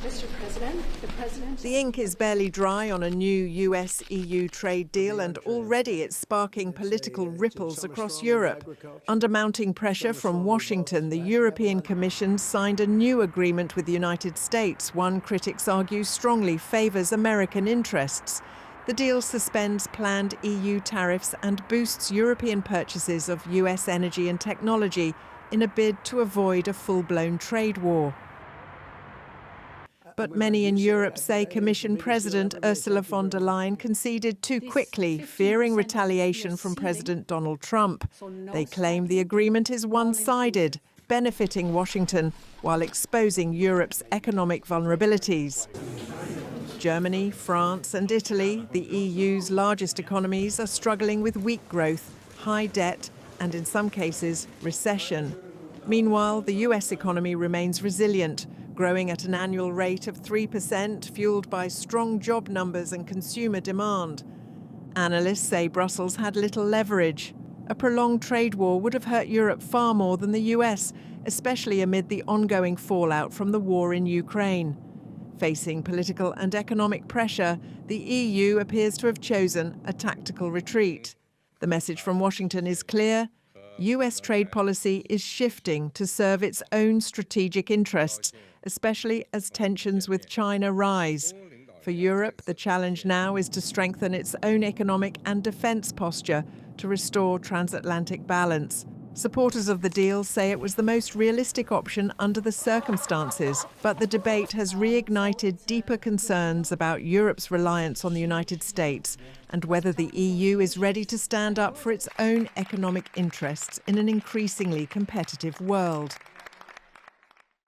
Mr. President, The ink is barely dry on a new U.S. EU trade deal, and already it's sparking political ripples across Europe. Under mounting pressure from Washington, the European Commission signed a new agreement with the United States. One, critics argue, strongly favours American interests. The deal suspends planned EU tariffs and boosts European purchases of U.S. energy and technology in a bid to avoid a full-blown trade war. But many in Europe say Commission President Ursula von der Leyen conceded too quickly, fearing retaliation from President Donald Trump. They claim the agreement is one-sided, benefiting Washington while exposing Europe's economic vulnerabilities. Germany, France and Italy, the EU's largest economies, are struggling with weak growth, high debt and, in some cases, recession. Meanwhile, the US economy remains resilient, growing at an annual rate of 3%, fueled by strong job numbers and consumer demand. Analysts say Brussels had little leverage. A prolonged trade war would have hurt Europe far more than the US, especially amid the ongoing fallout from the war in Ukraine. Facing political and economic pressure, the EU appears to have chosen a tactical retreat. The message from Washington is clear. US trade policy is shifting to serve its own strategic interests, especially as tensions with China rise. For Europe, the challenge now is to strengthen its own economic and defence posture to restore transatlantic balance. Supporters of the deal say it was the most realistic option under the circumstances, but the debate has reignited deeper concerns about Europe's reliance on the United States and whether the EU is ready to stand up for its own economic interests in an increasingly competitive world.